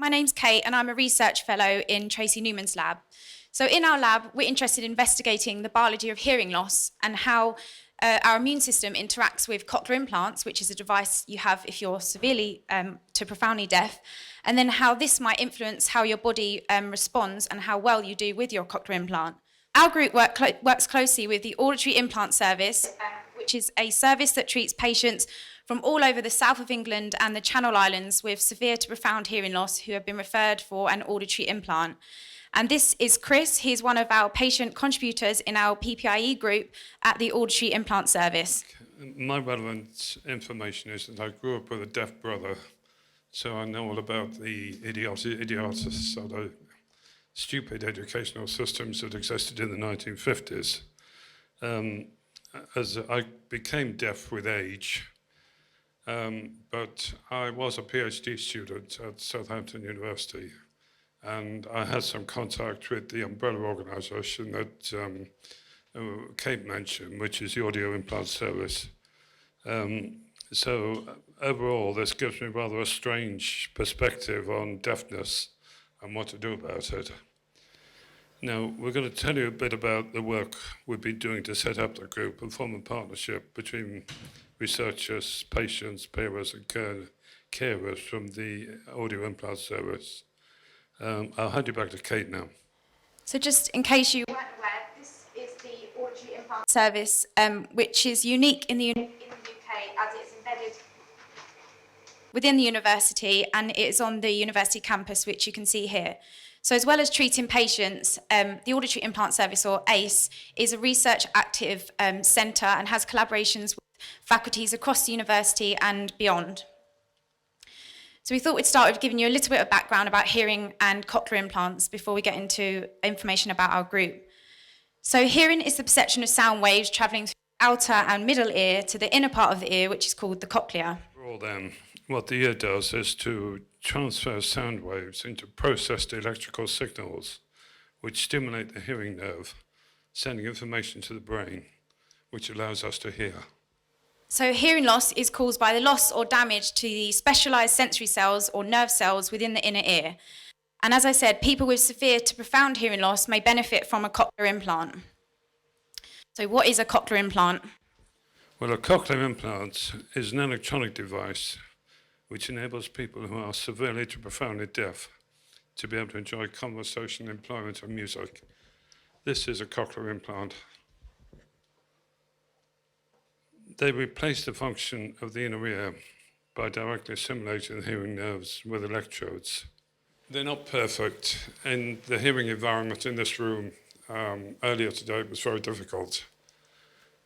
My name's Kate and I'm a research fellow in Tracy Newman's lab. So in our lab, we're interested in investigating the biology of hearing loss and how our immune system interacts with cochlear implants, which is a device you have if you're severely to profoundly deaf, and then how this might influence how your body responds and how well you do with your cochlear implant. Our group works closely with the Auditory Implant service, which is a service that treats patients from all over the south of England and the Channel Islands with severe to profound hearing loss who have been referred for an auditory implant. And this is Chris. He's one of our patient contributors in our PPIE group at the Auditory Implant service. My relevant information is that I grew up with a deaf brother, so I know all about the idiotic or the stupid educational systems that existed in the 1950s. As I became deaf with age, but I was a PhD student at Southampton University, and I had some contact with the umbrella organisation that Kate mentioned, which is the Audio Implant service. So overall, this gives me rather a strange perspective on deafness and what to do about it. Now, we're going to tell you a bit about the work we've been doing to set up the group and form a partnership between researchers, patients, payers and carers from the Audio Implant service. I'll hand you back to Kate now. So just in case you weren't aware, this is the Auditory Implant service, which is unique in the UK as it's embedded within the university and it is on the university campus, which you can see here. So as well as treating patients, the Auditory Implant Service, or ACE, is a research active centre and has collaborations with faculties across the university and beyond. So we thought we'd start with giving you a little bit of background about hearing and cochlear implants before we get into information about our group. So hearing is the perception of sound waves travelling through the outer and middle ear to the inner part of the ear, which is called the cochlea. Overall then, what the ear does is to transfer sound waves into processed electrical signals which stimulate the hearing nerve, sending information to the brain, which allows us to hear. So hearing loss is caused by the loss or damage to the specialised sensory cells or nerve cells within the inner ear. And as I said, people with severe to profound hearing loss may benefit from a cochlear implant. So what is a cochlear implant? Well, a cochlear implant is an electronic device which enables people who are severely to profoundly deaf to be able to enjoy conversation, employment and music. This is a cochlear implant. They replace the function of the inner ear by directly stimulating the hearing nerves with electrodes. They're not perfect, and the hearing environment in this room earlier today was very difficult.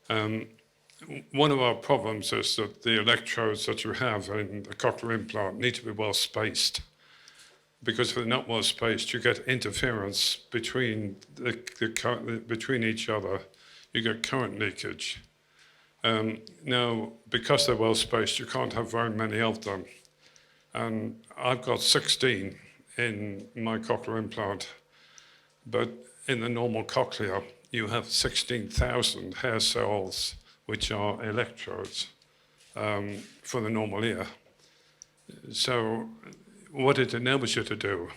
One of our problems is that the electrodes that you have in the cochlear implant need to be well spaced, because if they're not well spaced, you get interference between between each other. You get current leakage. Now, because they're well spaced, you can't have very many of them. And I've got 16 in my cochlear implant, but in the normal cochlea, you have 16,000 hair cells, which are electrodes for the normal ear. So what it enables you to do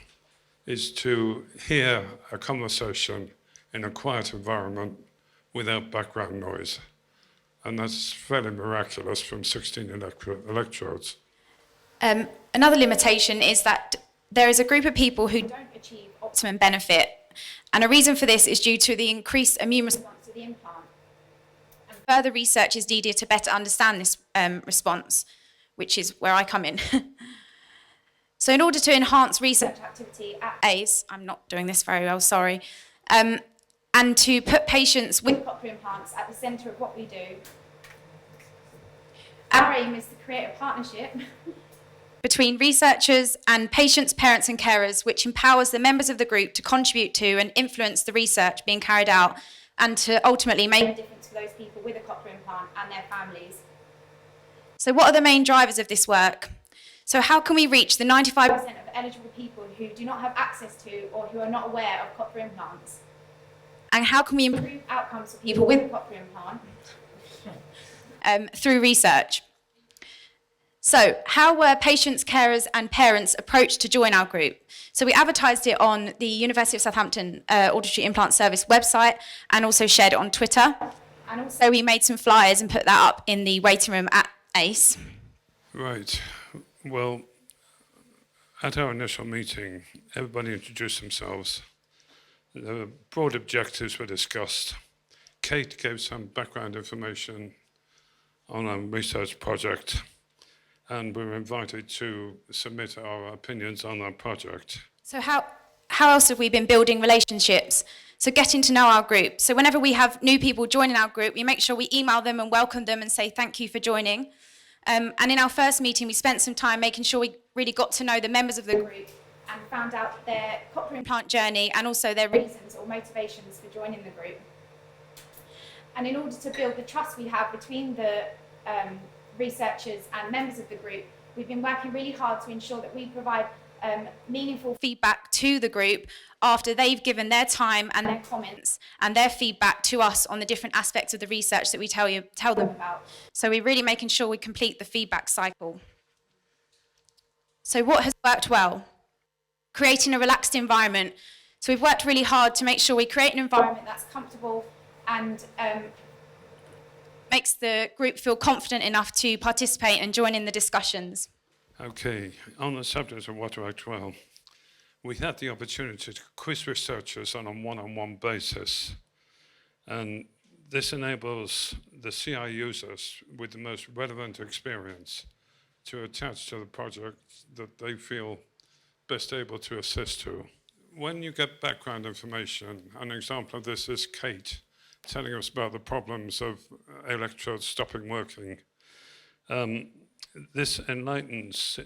is to hear a conversation in a quiet environment without background noise. And that's fairly miraculous from 16 electrodes. Another limitation is that there is a group of people who don't achieve optimum benefit. And a reason for this is due to the increased immune response to the implant. And further research is needed to better understand this response, which is where I come in. So in order to enhance research activity at ACE, I'm not doing this very well, sorry, and to put patients with cochlear implants at the centre of what we do, our aim is to create a partnership between researchers and patients, parents and carers, which empowers the members of the group to contribute to and influence the research being carried out and to ultimately make a difference for those people with a cochlear implant and their families. So what are the main drivers of this work? So how can we reach the 95% of eligible people who do not have access to or who are not aware of cochlear implants? And how can we improve outcomes for people with a cochlear implant through research? So, how were patients, carers, and parents approached to join our group? So, we advertised it on the University of Southampton Auditory Implant Service website and also shared it on Twitter. And also, we made some flyers and put that up in the waiting room at ACE. Right. Well, at our initial meeting, everybody introduced themselves. The broad objectives were discussed. Kate gave some background information on a research project, and we were invited to submit our opinions on our project. So how else have we been building relationships? So getting to know our group. So whenever we have new people joining our group, we make sure we email them and welcome them and say thank you for joining. And in our first meeting, we spent some time making sure we really got to know the members of the group and found out their cochlear implant journey and also their reasons or motivations for joining the group. And in order to build the trust we have between the researchers and members of the group, we've been working really hard to ensure that we provide meaningful feedback to the group after they've given their time and their comments and their feedback to us on the different aspects of the research that we tell them about. So we're really making sure we complete the feedback cycle. So what has worked well? Creating a relaxed environment. So we've worked really hard to make sure we create an environment that's comfortable and makes the group feel confident enough to participate and join in the discussions. Okay, on the subject of what worked well, we had the opportunity to quiz researchers on a one-on-one basis, and this enables the CI users with the most relevant experience to attach to the project that they feel best able to assist to. When you get background information, an example of this is Kate telling us about the problems of electrodes stopping working. This enlightens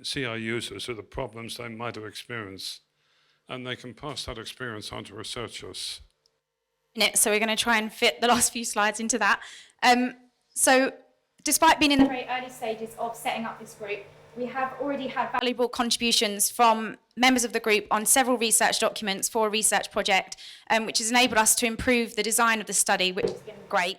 CI users of the problems they might have experienced, and they can pass that experience on to researchers. So we're going to try and fit the last few slides into that. So despite being in the very early stages of setting up this group, we have already had valuable contributions from members of the group on several research documents for a research project, which has enabled us to improve the design of the study, which has been great.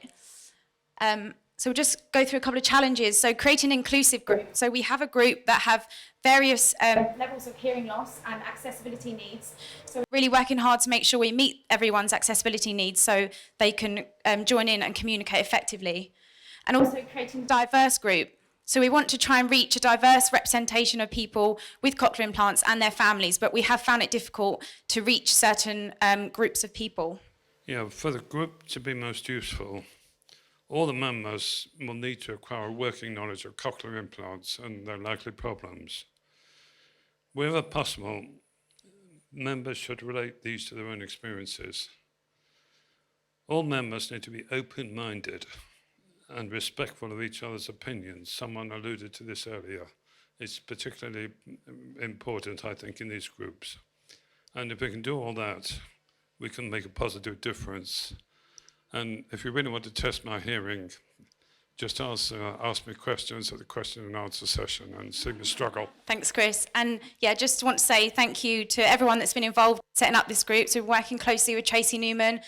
So we'll just go through a couple of challenges. So creating an inclusive group. So we have a group that have various levels of hearing loss and accessibility needs. So we're really working hard to make sure we meet everyone's accessibility needs so they can join in and communicate effectively. And also creating a diverse group. So we want to try and reach a diverse representation of people with cochlear implants and their families, but we have found it difficult to reach certain groups of people. Yeah, for the group to be most useful, all the members will need to acquire a working knowledge of cochlear implants and their likely problems. Wherever possible, members should relate these to their own experiences. All members need to be open-minded and respectful of each other's opinions. Someone alluded to this earlier. It's particularly important, I think, in these groups. And if we can do all that, we can make a positive difference. And if you really want to test my hearing, just ask me questions at the question and answer session and see me struggle. Thanks, Chris. And yeah, just want to say thank you to everyone that's been involved in setting up this group. So we're working closely with Tracy Newman,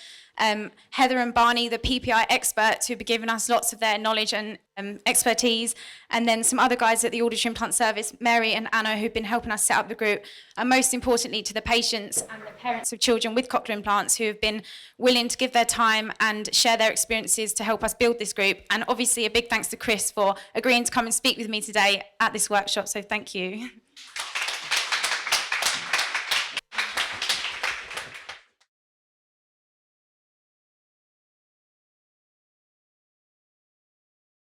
Heather and Barney, the PPI experts who've been giving us lots of their knowledge and expertise, and then some other guys at the Auditory Implant Service, Mary and Anna, who've been helping us set up the group, and most importantly to the patients and the parents of children with cochlear implants who have been willing to give their time and share their experiences to help us build this group. And obviously a big thanks to Chris for agreeing to come and speak with me today at this workshop, so thank you.